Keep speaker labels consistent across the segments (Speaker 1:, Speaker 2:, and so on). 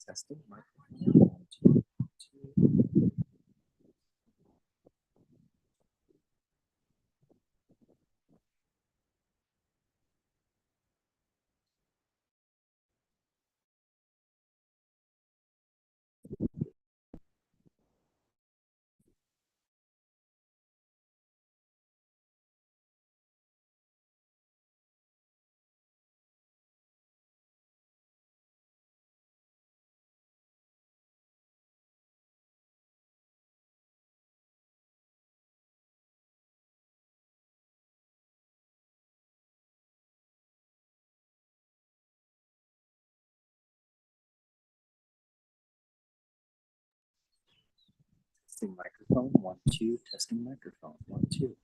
Speaker 1: Testing microphone. 1, 2, 2. Testing microphone. 1, 2. Testing microphone. 1, 2.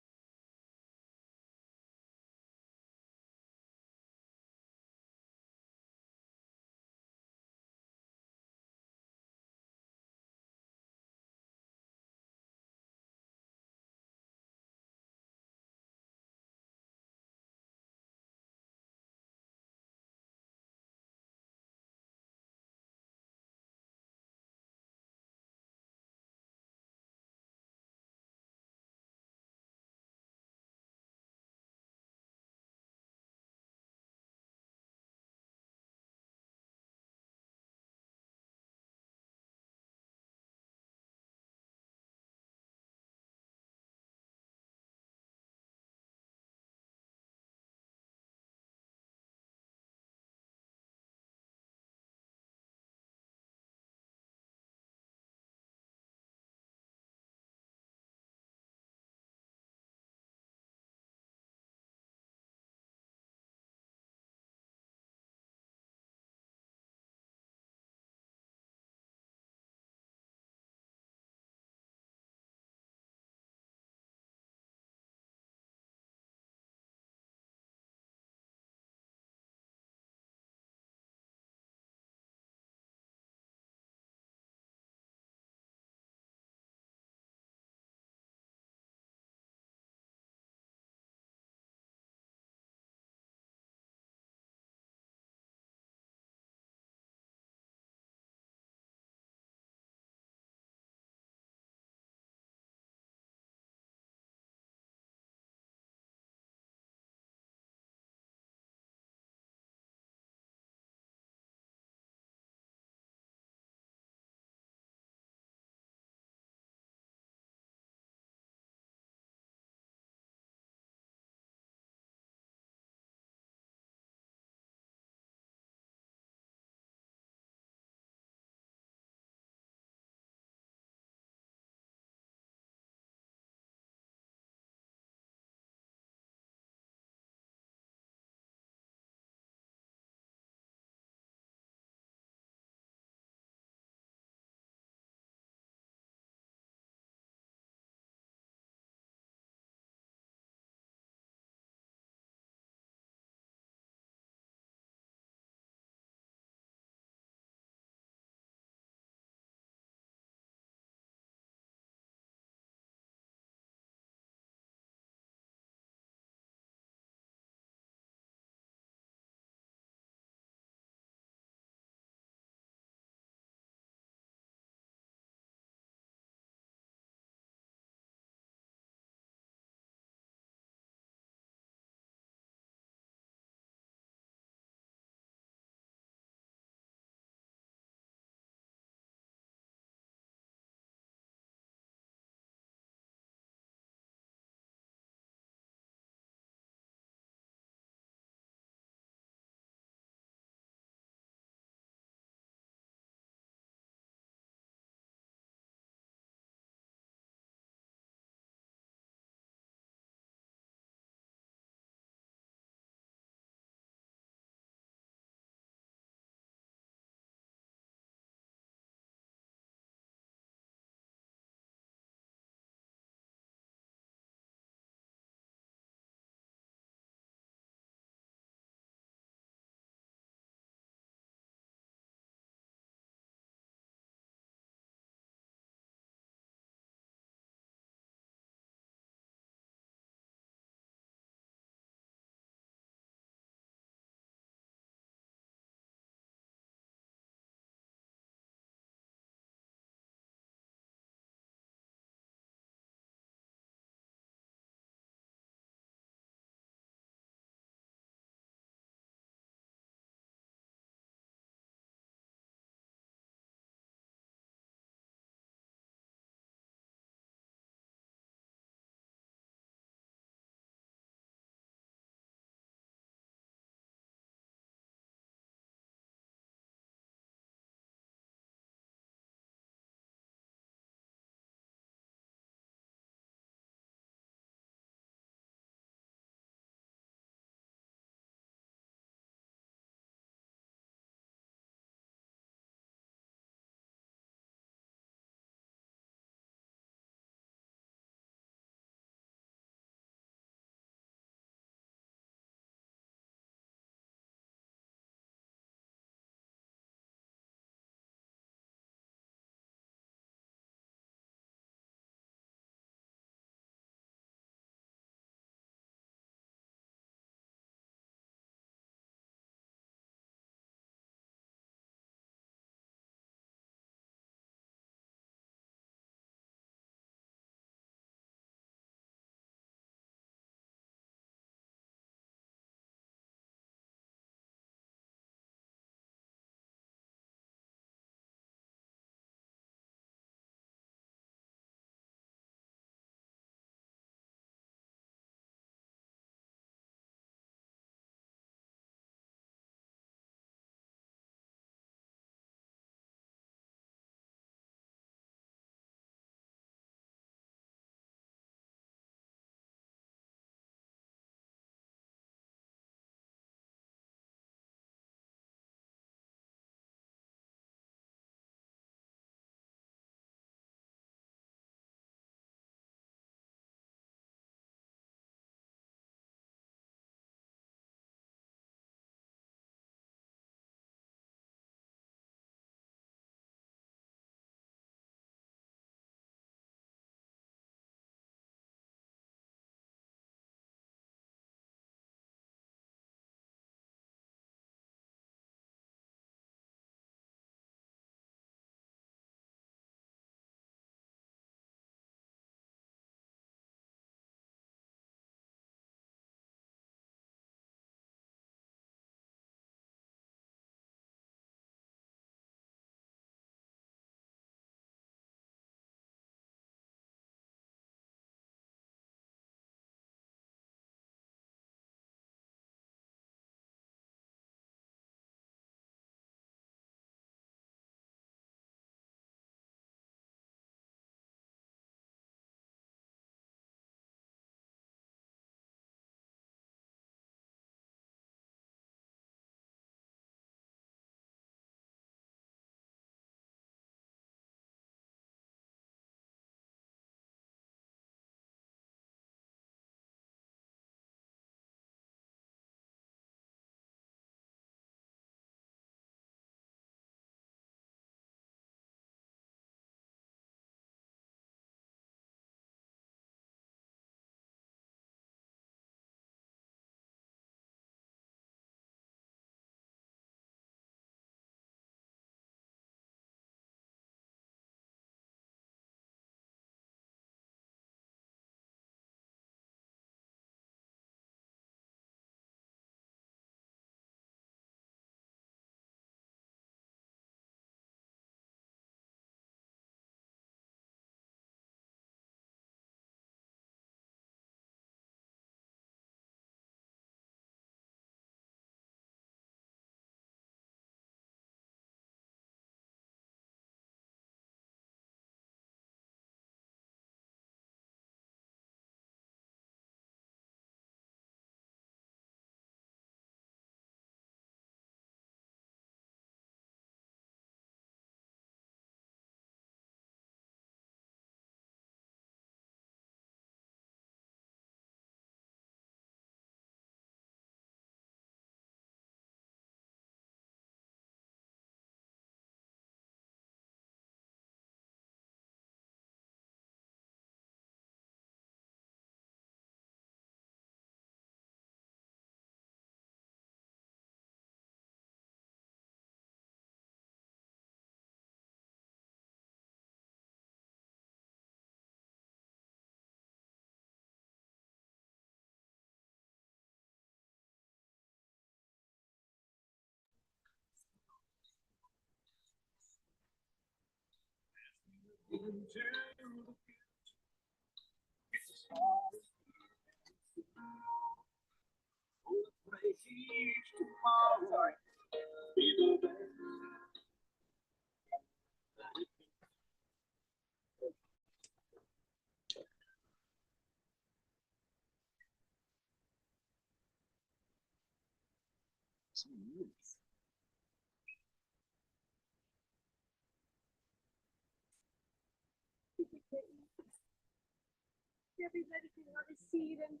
Speaker 2: Everybody can have a seat and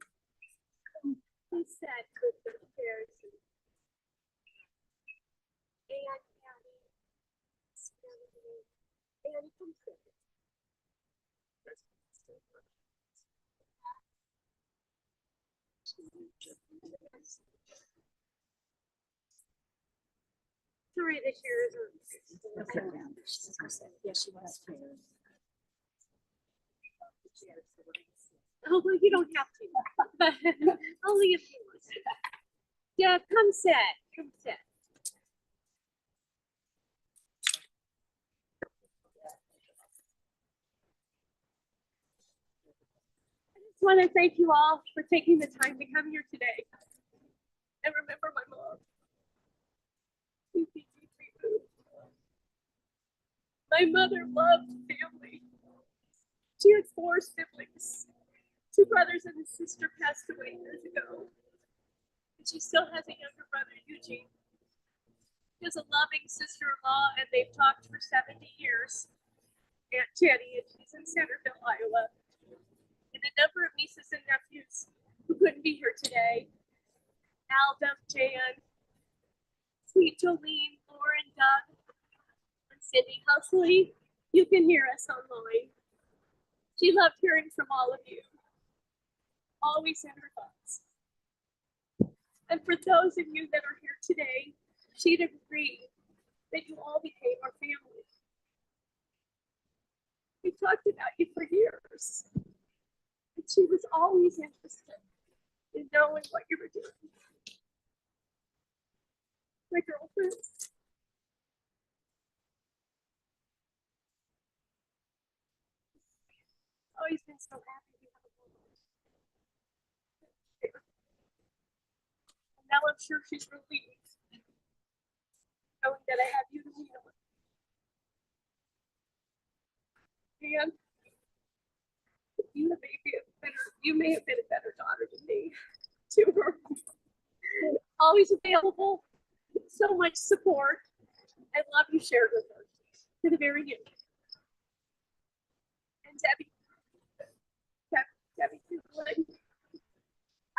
Speaker 2: be set with their chairs. And Annie, Annie, come sit. Sorry, the chairs are.
Speaker 1: Yeah, she wants to.
Speaker 2: Oh, well, you don't have to. But only if you want to. Yeah, come sit. Come sit. I just want to thank you all for taking the time to come here today. And remember my mom. My mother loved family. She had 4 siblings. 2 brothers and a sister passed away years ago. And she still has a younger brother, Eugene. She has a loving sister-in-law, and they've talked for 70 years. Aunt Jenny, and she's in Centerville, Iowa. And a number of nieces and nephews who couldn't be here today. Alda, Jan, Sweet Jolene, Lauren, Doug, and Cindy. Hopefully, you can hear us online. She loved hearing from all of you. Always in her thoughts. And for those of you that are here today, she'd agree that you all became our family. We talked about you for years. And she was always interested in knowing what you were doing. My girlfriends. Always been so happy to have a woman. And now I'm sure she's relieved, knowing that I have you to lean on. And you may have been a better daughter than me to her. Always available, so much support, and love you shared with her to the very end. And Debbie,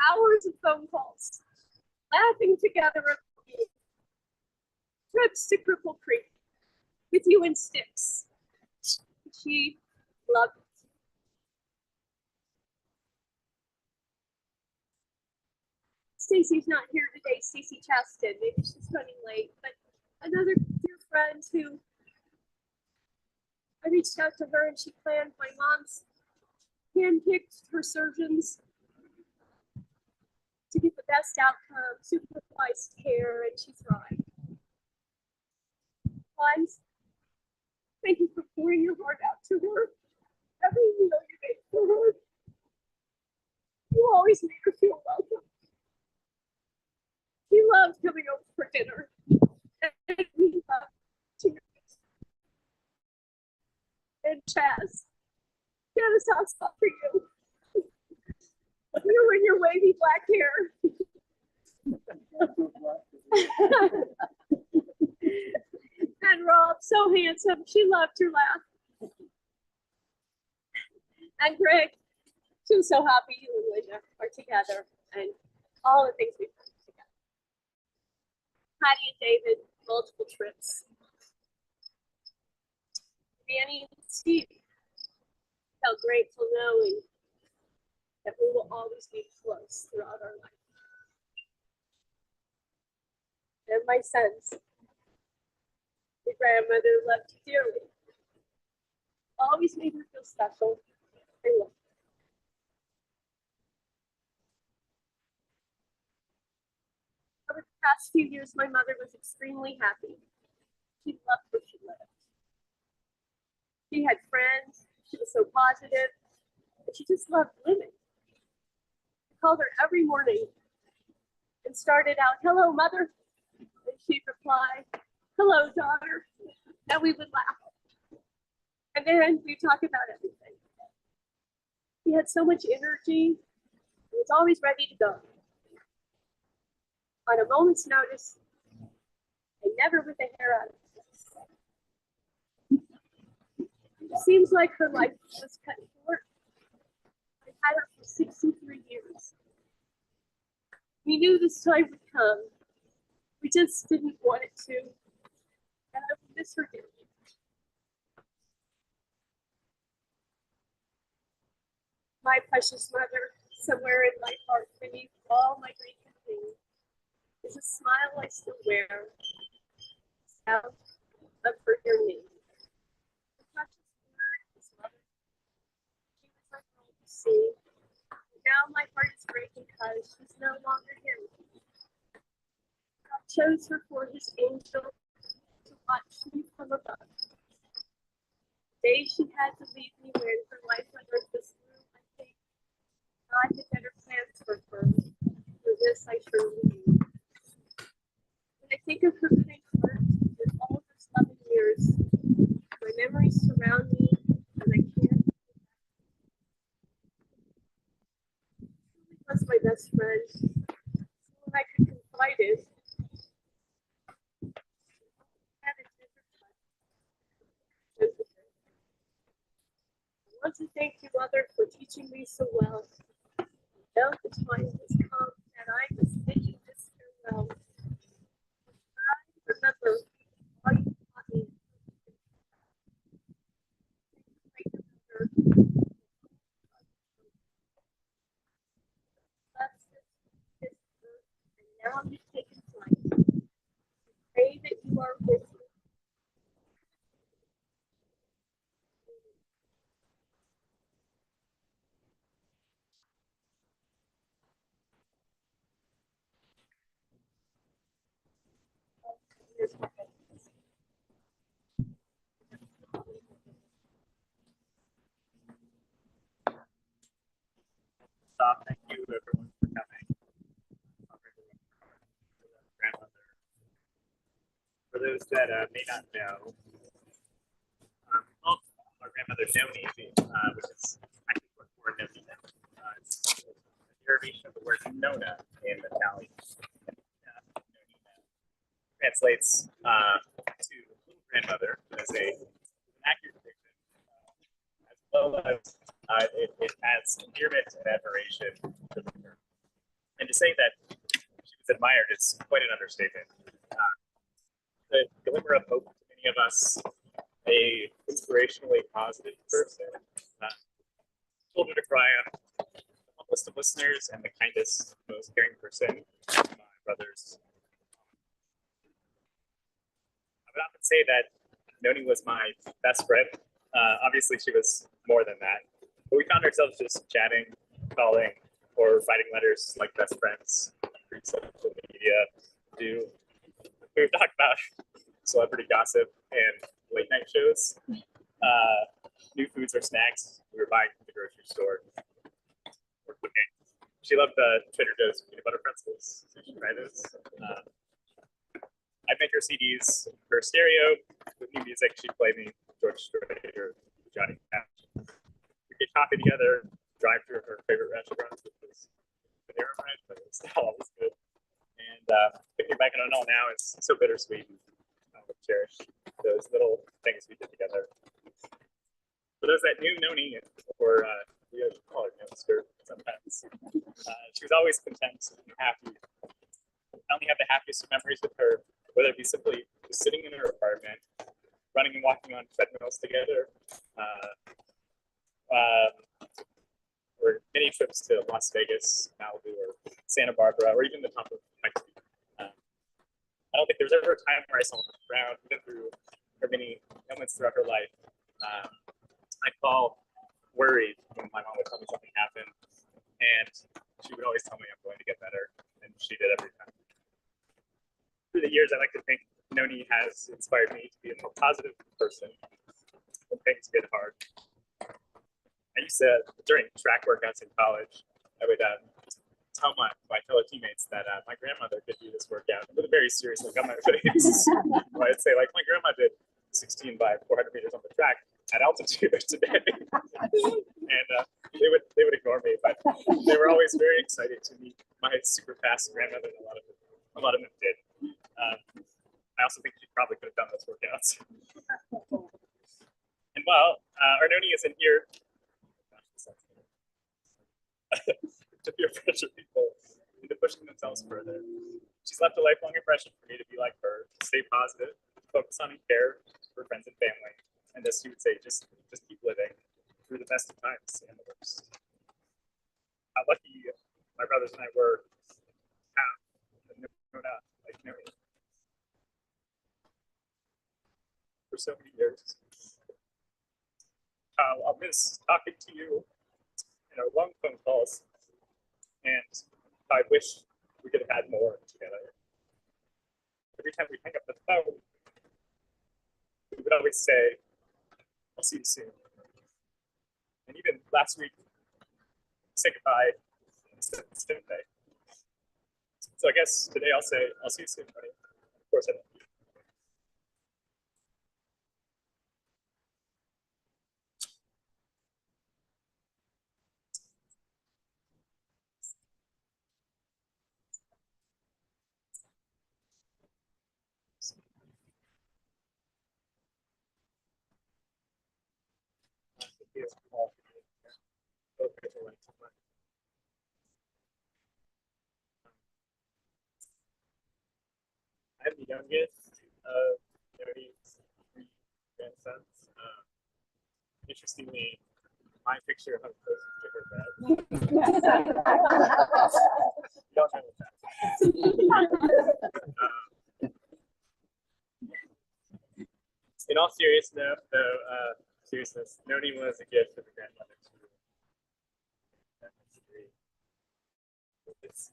Speaker 2: hours of phone calls, laughing together at trips to Cripple Creek with you in sticks. She loved it. Stacy's not here today, Stacy Chaston. Maybe she's running late, but another dear friend who I reached out to her and she planned my mom's handpicked her surgeons to get the best outcome, supervised care, and she thrived. Hans, thank you for pouring your heart out to her. Every meal you made for her, you always made her feel welcome. He loved coming over for dinner. And we loved cheers. And Chaz, he had a soft spot for you. You and your wavy black hair. And Rob, so handsome. She loved your laugh. And Greg, she was so happy you and Linda are together and all the things we've done together. Patty and David, multiple trips. Manny and Steve felt grateful knowing that we will always be close throughout our life. And my sons, your grandmother loved you dearly. Always made her feel special and loved. Over the past few years, my mother was extremely happy. She loved where she lived. She had friends. She was so positive. And she just loved living. I called her every morning and started out, "Hello, mother." And she'd reply, "Hello, daughter." And we would laugh. And then we'd talk about everything. She had so much energy. She was always ready to go. On a moment's notice, and never with a hair out of place. It seems like her life was cut short. I had her for 63 years. We knew this time would come. We just didn't want it to. And I would miss her dearly. My precious mother, somewhere in my heart, beneath all my grief and pain, is a smile I still wear, sound of her dear name. The precious word is mother. She was my home to see. Now my heart is breaking because she's no longer here with me. God chose her for his angel to watch me from above. The day she had to leave me when her life on earth was through, I think God had better plans for her. For this I surely knew. When I think of her kind heart and all her loving years, my memories surround me and I can't. She was my best friend, someone I could confide in. Had a tender touch. I want to thank you, Mother, for teaching me so well. Now the time has come that I must bid you this farewell. I remember all you taught me. And now you've taken flight. Pray that you are with me.
Speaker 1: Stop. Thank you, everyone, for coming. Grandmother. For those that may not know, our grandmother Noni, which is actually what we're Noni now. It's a derivation of the word Nona in Italian. Nonina translates to little grandmother as an accurate depiction, as well as it adds endearment and admiration to the term. And to say that she was admired is quite an understatement. The glimmer of hope to many of us, a inspirationally positive person, shoulder to cry on, the humblest of listeners, and the kindest, most caring person, my brothers. I would often say that Noni was my best friend. Obviously, she was more than that. But we found ourselves just chatting, calling, or writing letters like best friends through social media do. We would talk about celebrity gossip and late night shows, new foods or snacks we were buying from the grocery store, or cooking. She loved the Trader Joe's peanut butter pretzels, so she tried those. I'd make her CDs, her stereo with new music. She'd play me George Strait or Johnny Cash. We'd get coffee together, drive through her favorite restaurants, which was Panera Bread, but it was still always good. And thinking back on it all now, it's so bittersweet. I would cherish those little things we did together. For those that knew Noni, or we call her Noster sometimes, she was always content and happy. I only have the happiest memories with her, whether it be simply just sitting in her apartment, running and walking on treadmills together, or many trips to Las Vegas, Malibu, or Santa Barbara, or even the top of Pikes Peak. I don't think there was ever a time where I saw her around, even through her many moments throughout her life. I'd fall worried when my mom would tell me something happened, and she would always tell me I'm going to get better, and she did every time. Through the years, I like to think Noni has inspired me to be a more positive person, a things get hard. I used to, during track workouts in college, I would tell my fellow teammates that my grandmother could do this workout with a very serious look on my face. I'd say, like, my grandma did 16 by 400 meters on the track at altitude today. And they would ignore me, but they were always very excited to meet my super fast grandmother, and a lot of them did. I also think she probably could have done those workouts. And while Arnone isn't here to peer pressure people into pushing themselves further, she's left a lifelong impression for me to be like her, to stay positive, focus on and care for friends and family, and as she would say, just keep living through the best of times and the worst. How lucky my brothers and I were to have Nona like Noni for so many years. I'll miss talking to you in our long phone calls, and I wish we could have had more together. Every time we hang up the phone, we would always say, "I'll see you soon." And even last week, say goodbye instead of today. So I guess today I'll say, "I'll see you soon, buddy." Of course I don't. I'm the youngest of Jody's three grandsons. Interestingly, my picture hung closest to her bed. You don't know that. In all seriousness, Noni was a gift for the grandmother too. It's,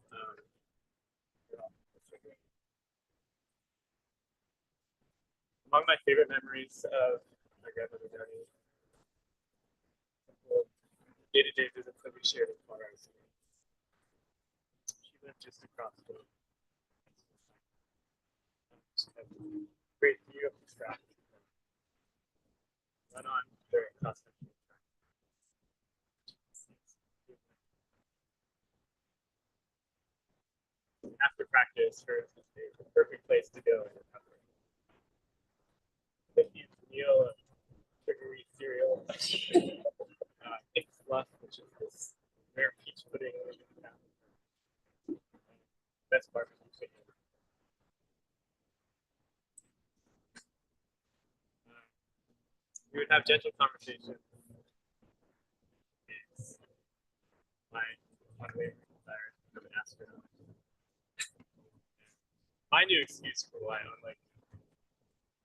Speaker 1: among my favorite memories of my grandmother Noni, day-to-day visits that we shared in Colorado City. She lived just across the road. She had a great view of the track. Went on during cross-country track. After practice, hers was the perfect place to go and recover. The meal of sugary cereal, pink fluff, which is this rare peach pudding. Best barbecue chicken. We would have gentle conversations. It's my one way desire of an astronaut. My new excuse for why I like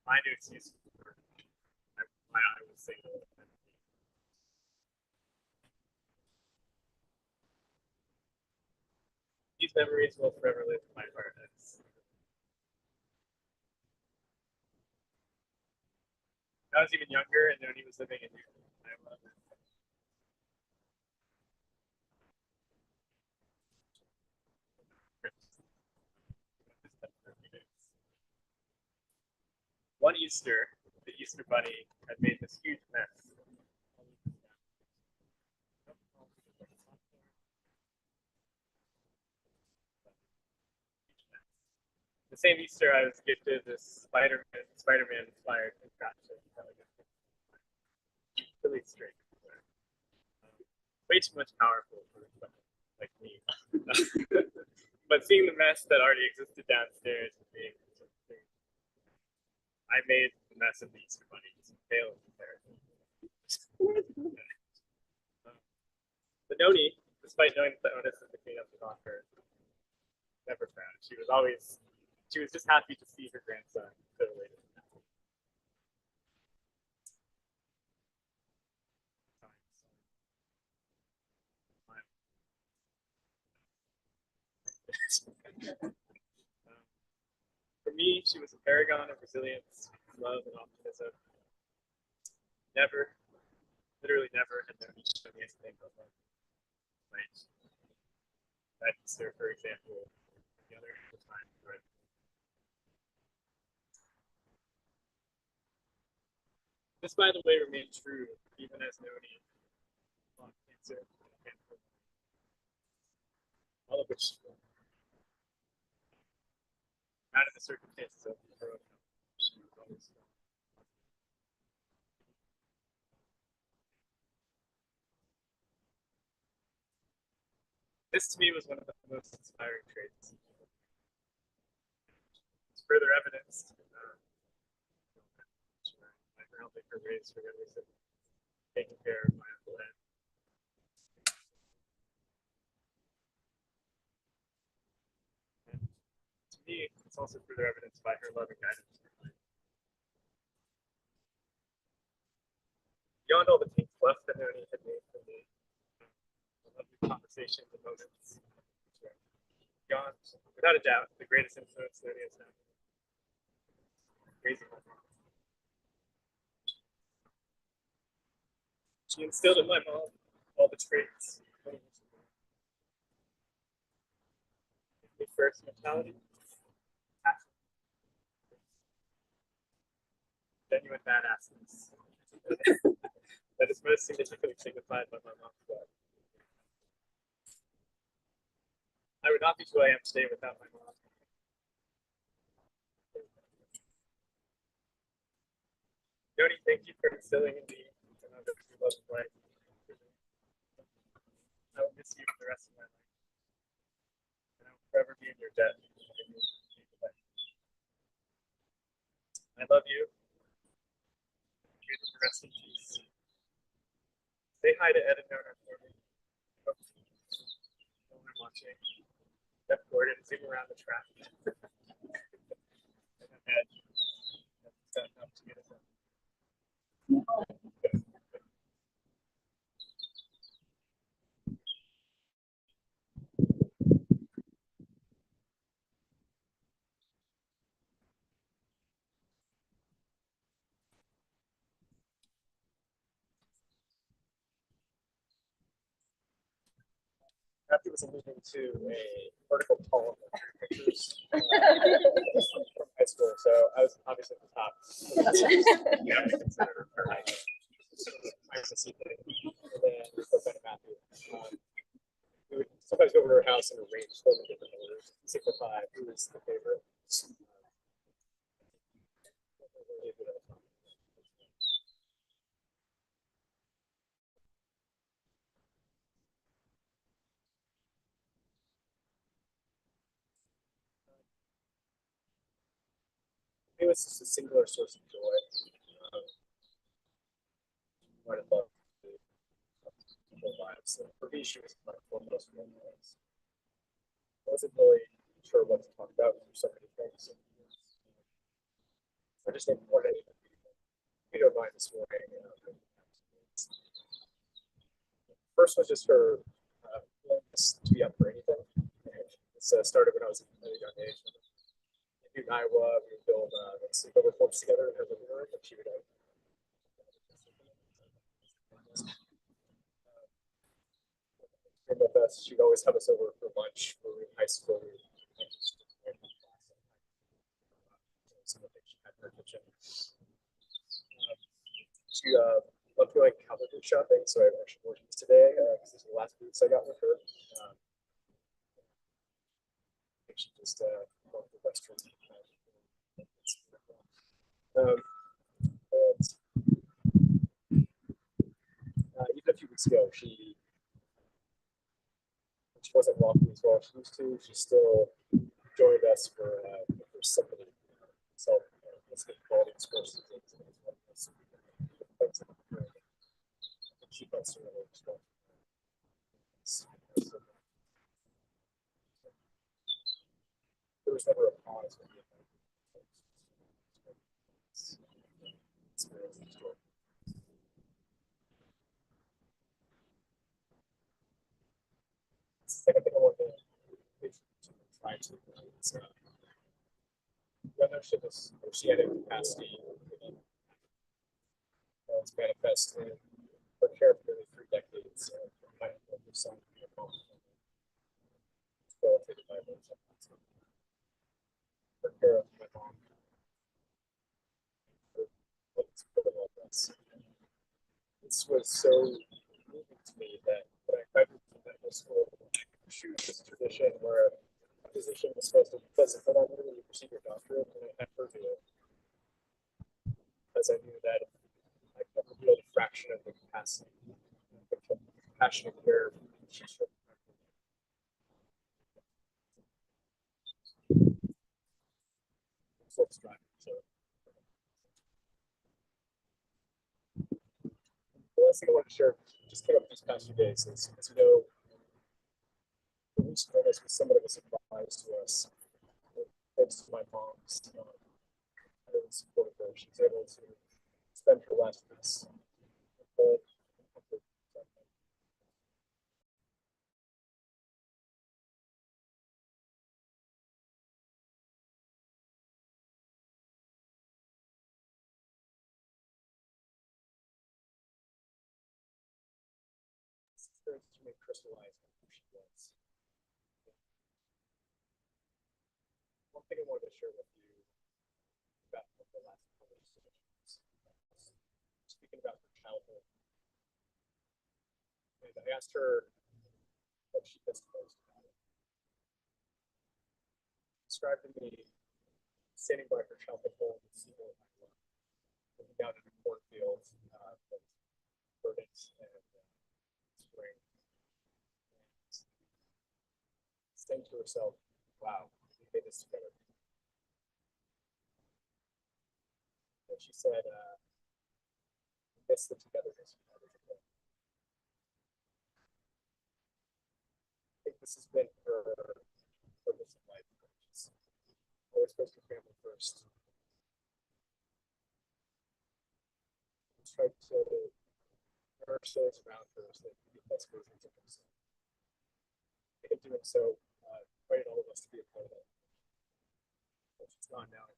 Speaker 1: my new excuse for why I was single. These memories will forever live in my heart. I was even younger, and then he was living in Newton, Iowa. One Easter, the Easter Bunny had made this huge mess. The same Easter, I was gifted this Spider-Man inspired contraption. Really strange. Way too much powerful for someone like me. But seeing the mess that already existed downstairs and being I made the mess of the Easter Bunny just fail in comparison. But Noni, despite knowing that the onus of the cleanup was on her, never frowned. She was just happy to see her grandson so elated. For me, she was a paragon of resilience, love, and optimism. never, literally never had known each other anything but love. Like, that's their, for example, the other time, right? This, by the way, remained true even as Noni fought cancer and all of which, not in the circumstances of her own health, she was always. This to me was one of the most inspiring traits. It's further evidence by her helping her raise her youngest sibling, taking care of my uncle Ed. And to me, it's also further evidence by her love and guidance. Beyond all the pink fluff that Noni had made for me, the lovely conversations and moments. Beyond, without a doubt, the greatest influence Noni has had. Crazy. She instilled in my mom all the traits. The first mentality, passion, genuine badassness. That is most significantly signified by my mom's blood. I would not be who I am today without my mom. Jody, thank you for instilling in me another true love of life. I will miss you for the rest of my life. And I will forever be in your debt. I love you. May the rest in peace. Say hi to Ed and Nona for me. Hope I'm watching. Step forward and zoom around the track. And then Ed. That's enough to get us up. After was alluding to a vertical column of pictures from high school, so I was obviously at the top. You have to consider her height. I was a C thing. And then we put Ben and Matthew. We would sometimes go over to her house and arrange them in different orders, signify who was the favorite. It was just a singular source of joy. Might have loved the whole lives. So for me, she was my foremost role models. I wasn't really sure what to talk about for so many things. I just didn't want anything. You don't mind this morning. First was just her willingness to be up for anything. This started when I was at a young age. In Iowa, we would build sleepover clubs together in her living room, and she would with us. She'd always have us over for lunch when we were in high school. Some of the things she had in her kitchen. She loved going comic book shopping, so I actually wore these today because these are the last boots I got with her. I think she just loved the Western. Even a few weeks ago, she wasn't walking as well as she used to. She still joined us for symphony. So let's get quality courses. She felt so really strong. There was never a pause. Second thing I want to try to is whether she had a capacity
Speaker 3: violence manifest in her care for nearly 3 decades. My older son, my mom, qualitative violence. Her care of my mom. This was so moving to me that when I graduated from medical school, I pursued this tradition where a physician was supposed to, because if I don't really receive your doctorate, and I had her do it, because I knew that I could reveal a fraction of the capacity, the compassionate care she showed. Folks driving, so. The last thing I want to share just came up these past few days is, as you know, the recent illness was somewhat of a surprise to us. Thanks to my mom's support of her, she was able to spend her last weeks with her. Experience to me crystallized who she was. One thing I wanted to share with you about the last conversations, speaking about her childhood, and I asked her what she missed most about it. She described to me standing by her childhood home in Seagull, Iowa, looking out at a cornfield that verdant and spring, and saying to herself, "Wow, we made this together." And she said, "Miss the togetherness we had as a family." I think this has been her purpose in life. She's always puts her family first. She's tried to nourish those around her so they can be best versions of themselves. I think in doing so, invited all of us to be a part of that. She's gone now.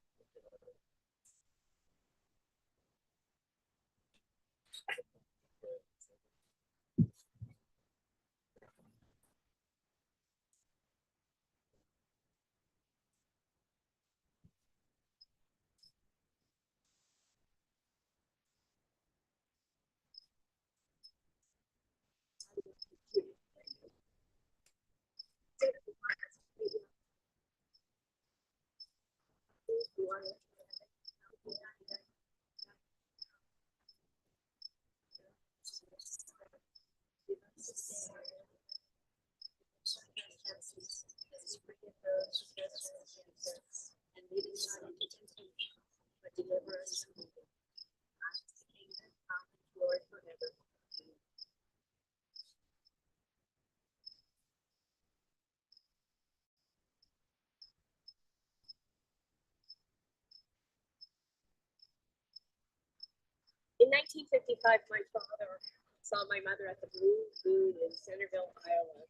Speaker 2: In 1955, my father saw my mother at the Blue Moon in Centerville, Iowa.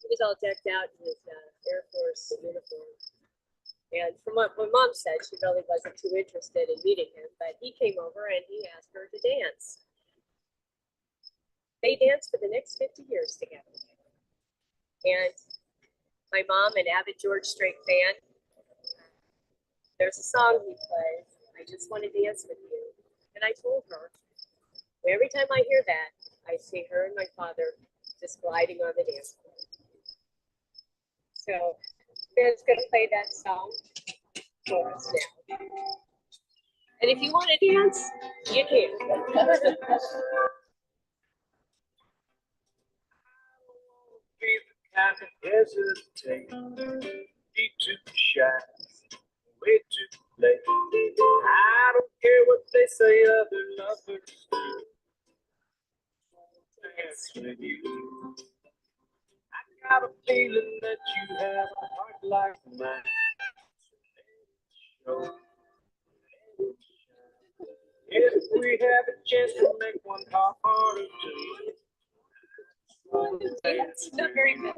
Speaker 2: He was all decked out in his Air Force uniform. And from what my mom said, she really wasn't too interested in meeting him, but he came over and he asked her to dance. They danced for the next 50 years together. And my mom, an avid George Strait fan, there's a song he plays, "I Just Want to Dance with You." And I told her, every time I hear that, I see her and my father just gliding on the dance floor. So Ben's going to play that song for us now. And if you want to dance, you can.
Speaker 3: Be the kind of hesitate, be too shy, way too late. I don't care what they say other lovers do. Dance with you. I got a feeling that you have a heart like mine. Show. If we have a chance to make one heart or two.
Speaker 2: It's not very good.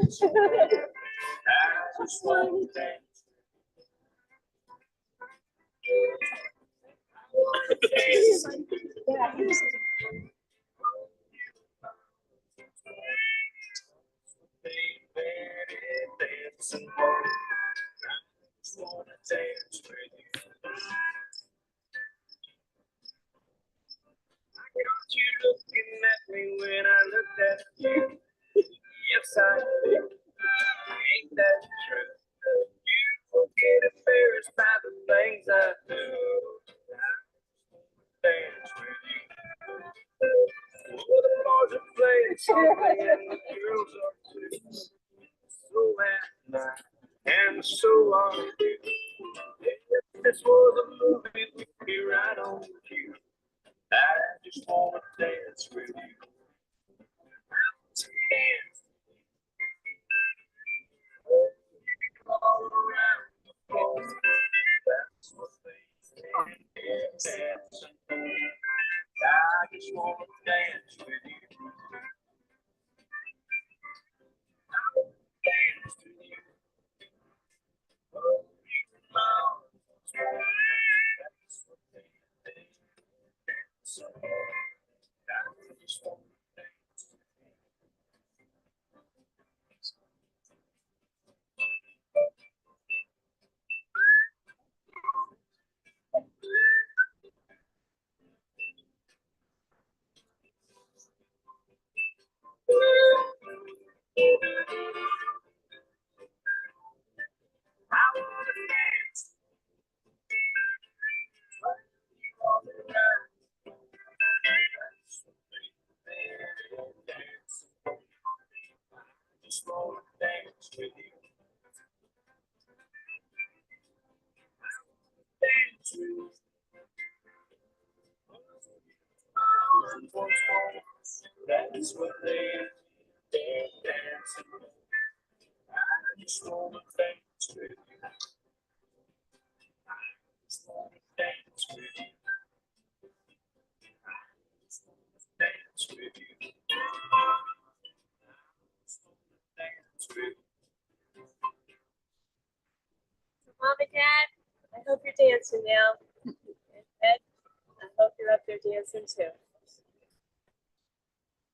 Speaker 4: just wanna dance.
Speaker 2: Yeah,
Speaker 4: Dancing more. I just wanna dance with you. I got you looking at me when I looked at you. Yes, I did. Ain't that true? You get embarrassed by the things I do. Dance with you. Well, the boys are playing something and the girls are too. So at night, and so are you. If this was a movie, we'd be right on cue. I just wanna dance with you. Dance all around the floor. That's what they can dance. I just wanna dance with you. I wanna dance with you. Oh, you know. That's what they dance. I just wanna dance with you. I wanna dance. All around. That's what they dance. I just wanna dance with you. Dance with you. That's what they dance. I just wanna dance with you. I just wanna dance with you. I just wanna dance with you. Dance with you.
Speaker 2: Mom and Dad, I hope you're dancing now. And Ed, I hope you're up there dancing too.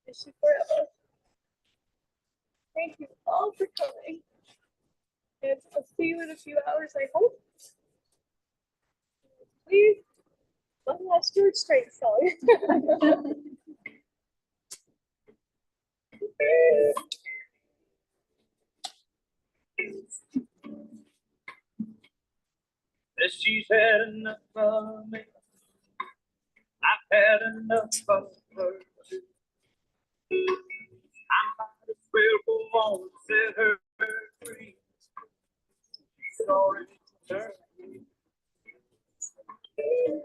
Speaker 2: Miss you forever. Thank you all for coming. And I'll see you in a few hours, I hope. Please, one last George Strait song.
Speaker 4: She's had enough of me. I've had enough of her too. I might as well go on and set her free. She's already turned me.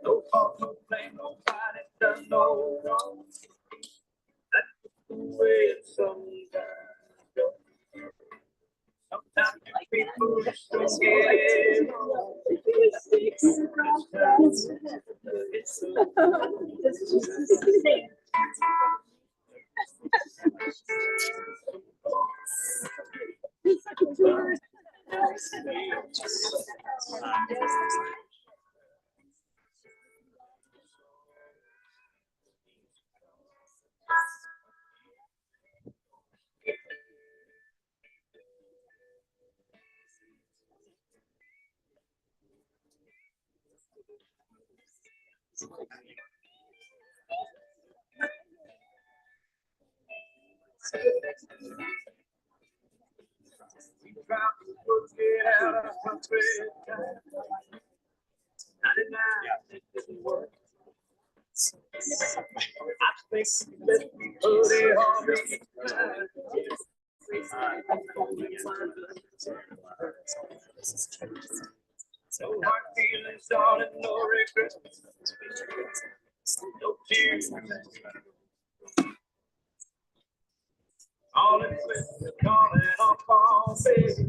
Speaker 4: No fault, no blame, nobody done no wrong. That's the way it sometimes goes. Sometimes you people just don't get it wrong. It's we try to work it out of her bedtime. 99, it didn't work. I think let me put it on me. No hard feelings, darling, no regrets. No tears. All in with calling on Paul, baby.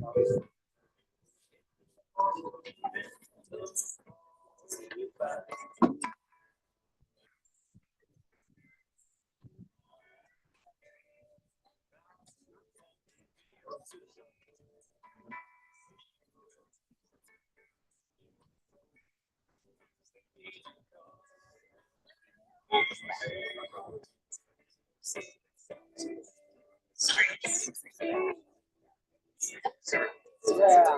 Speaker 2: Yeah.